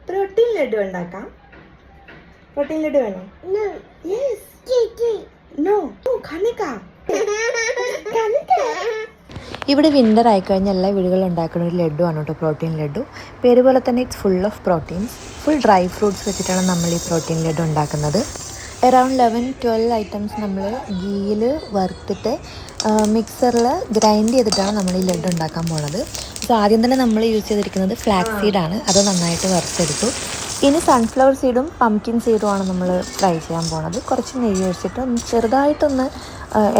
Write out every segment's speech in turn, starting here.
Protein laddu ഉണ്ടാക്കാം. Protein laddu വേണോ? ഇവിടെ വിൻ്റർ ആയിക്കഴിഞ്ഞാൽ എല്ലാ വീടുകളിലും ഉണ്ടാക്കുന്ന ഒരു ലഡു ആണ് കേട്ടോ പ്രോട്ടീൻ ലഡു. പേര് പോലെ തന്നെ it's full of proteins. Full dry fruits വെച്ചിട്ടാണ് നമ്മൾ ഈ പ്രോട്ടീൻ ലഡു ഉണ്ടാക്കുന്നത്. അറൗണ്ട് 11-12 ഐറ്റംസ് നമ്മൾ ഗീയിൽ വറുത്തിട്ട് മിക്സറിൽ ഗ്രൈൻഡ് ചെയ്തിട്ടാണ് നമ്മൾ ഈ ലഡു ഉണ്ടാക്കാൻ പോണത്. അപ്പോൾ ആദ്യം തന്നെ നമ്മൾ യൂസ് ചെയ്തിരിക്കുന്നത് ഫ്ലാക്സ് സീഡാണ്. അത് നന്നായിട്ട് വറുത്തെടുത്തു. ഇനി സൺഫ്ലവർ സീഡും പംകിൻ സീഡുമാണ് നമ്മൾ ഫ്രൈ ചെയ്യാൻ പോണത്. കുറച്ച് നെയ്യ് ഒഴിച്ചിട്ട് ചെറുതായിട്ടൊന്ന്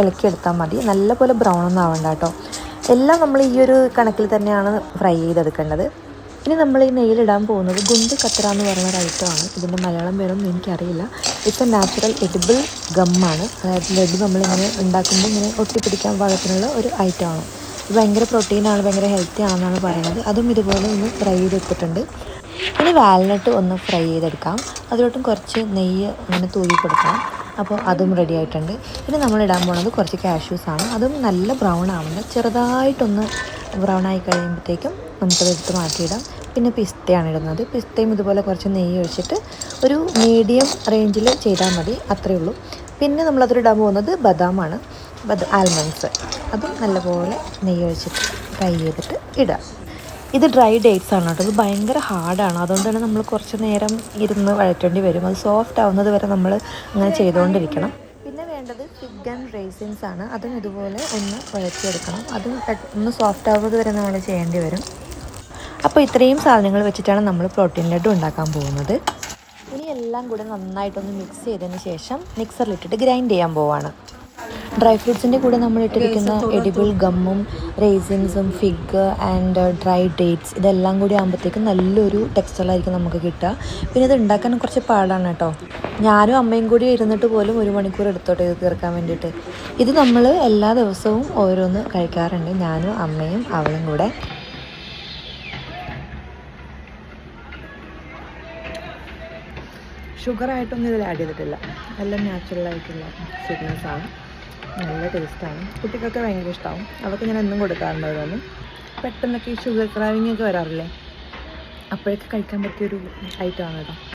ഇളക്കിയെടുത്താൽ മതി. നല്ലപോലെ ബ്രൗൺ ഒന്നും ആവണ്ട കേട്ടോ. എല്ലാം നമ്മൾ ഈ ഒരു കണക്കിൽ തന്നെയാണ് ഫ്രൈ ചെയ്തെടുക്കേണ്ടത്. ഇനി നമ്മൾ ഈ നെയ്യിലിടാൻ പോകുന്നത് ഗുണ്ട് കത്തറ എന്ന് പറയുന്ന ഒരു ഐറ്റമാണ്. ഇതിൻ്റെ മലയാളം പേരൊന്നും എനിക്കറിയില്ല. ഇറ്റ്സ് എ നാച്ചുറൽ എഡിബിൾ ഗമ്മാണ്. അതായത് ലഡു നമ്മളിങ്ങനെ ഉണ്ടാക്കുമ്പോൾ ഇങ്ങനെ ഒട്ടിപ്പിടിക്കാൻ പാകത്തിനുള്ള ഒരു ഐറ്റമാണ്. ഇത് ഭയങ്കര പ്രോട്ടീനാണ്, ഭയങ്കര ഹെൽത്തി ആണെന്നാണ് പറയുന്നത്. അതും ഇതുപോലെ ഒന്ന് ഫ്രൈ ചെയ്തെടുത്തിട്ടുണ്ട്. ഇനി വാൽനട്ട് ഒന്ന് ഫ്രൈ ചെയ്തെടുക്കാം. അതിലോട്ടും കുറച്ച് നെയ്യ് അങ്ങനെ തൂവി കൊടുക്കണം. അപ്പോൾ അതും റെഡി ആയിട്ടുണ്ട്. ഇനി നമ്മൾ ഇടാൻ പോകുന്നത് കുറച്ച് കാഷ്യൂസാണ്. അതും നല്ല ബ്രൗൺ ആവുന്നത്. ചെറുതായിട്ടൊന്ന് ബ്രൗൺ ആയി കഴിയുമ്പോഴത്തേക്കും നമുക്കത് എടുത്ത് മാറ്റിയിടാം. പിന്നെ പിസ്തയാണ് ഇടുന്നത്. പിസ്തയും ഇതുപോലെ കുറച്ച് നെയ്യ് ഒഴിച്ചിട്ട് ഒരു മീഡിയം റേഞ്ചിൽ ചെയ്താൽ മതി, അത്രയേ ഉള്ളൂ. പിന്നെ നമ്മളതിലിടാൻ പോകുന്നത് ബദാമാണ്, ആൽമണ്ട്സ്. അതും നല്ലപോലെ നെയ്യ് ഒഴിച്ചിട്ട് ഫ്രൈ ചെയ്തിട്ട് ഇടാം. ഇത് ഡ്രൈ ഡേറ്റ്സ് ആണ് കേട്ടോ. ഇത് ഭയങ്കര ഹാർഡാണ്. അതുകൊണ്ട് തന്നെ നമ്മൾ കുറച്ച് നേരം ഇരുന്ന് വഴറ്റേണ്ടി വരും. അത് സോഫ്റ്റ് ആവുന്നത് വരെ നമ്മൾ അങ്ങനെ ചെയ്തുകൊണ്ടിരിക്കണം. പിന്നെ വേണ്ടത് ഫിഗ് ആൻഡ് റേസിൻസ് ആണ്. അതും ഇതുപോലെ ഒന്ന് വഴറ്റിയെടുക്കണം. അതും ഒന്ന് സോഫ്റ്റ് ആവുന്നത് വരെ നമ്മൾ ചെയ്യേണ്ടി വരും. അപ്പോൾ ഇത്രയും സാധനങ്ങൾ വെച്ചിട്ടാണ് നമ്മൾ പ്രോട്ടീൻ ലഡു ഉണ്ടാക്കാൻ പോകുന്നത്. ഇനി എല്ലാം കൂടെ നന്നായിട്ടൊന്ന് മിക്സ് ചെയ്തതിന് ശേഷം മിക്സറിലിട്ടിട്ട് ഗ്രൈൻഡ് ചെയ്യാൻ പോവാണ്. ഡ്രൈ ഫ്രൂട്ട്സിൻ്റെ കൂടെ നമ്മൾ ഇട്ടിരിക്കുന്ന എഡിബിൾ ഗമ്മും റേസിൻസും ഫിഗ് ആൻഡ് ഡ്രൈ ഡേറ്റ്സ് ഇതെല്ലാം കൂടി ആകുമ്പോഴത്തേക്കും നല്ലൊരു ടെക്സ്ചറായിരിക്കും നമുക്ക് കിട്ടുക. പിന്നെ ഇത് ഉണ്ടാക്കാൻ കുറച്ച് പാടാണ് കേട്ടോ. ഞാനും അമ്മയും കൂടി ഇരുന്നിട്ട് പോലും 1 മണിക്കൂർ എടുത്തോട്ടെ ഇത് തീർക്കാൻ വേണ്ടിയിട്ട്. ഇത് നമ്മൾ എല്ലാ ദിവസവും ഓരോന്ന് കഴിക്കാറുണ്ട്, ഞാനും അമ്മയും അവളും കൂടെ. ഷുഗറായിട്ടൊന്നും ഇതിൽ ആഡ് ചെയ്തിട്ടില്ല. എല്ലാം നാച്ചുറലായിട്ടുള്ള സ്വീറ്റ്നെസ്സാണ്. നല്ല ടേസ്റ്റാണ്. കുട്ടികൾക്ക് ഭയങ്കര ഇഷ്ടമാവും. അവർക്ക് ഞാൻ എന്നും കൊടുക്കാറുണ്ട്. ഓരോന്നും പെട്ടെന്നൊക്കെ ഈ ഷുഗർ ക്രാവിങ് ഒക്കെ വരാറില്ലേ, അപ്പോഴൊക്കെ കഴിക്കാൻ പറ്റിയൊരു ഐറ്റമാണ് കേട്ടോ.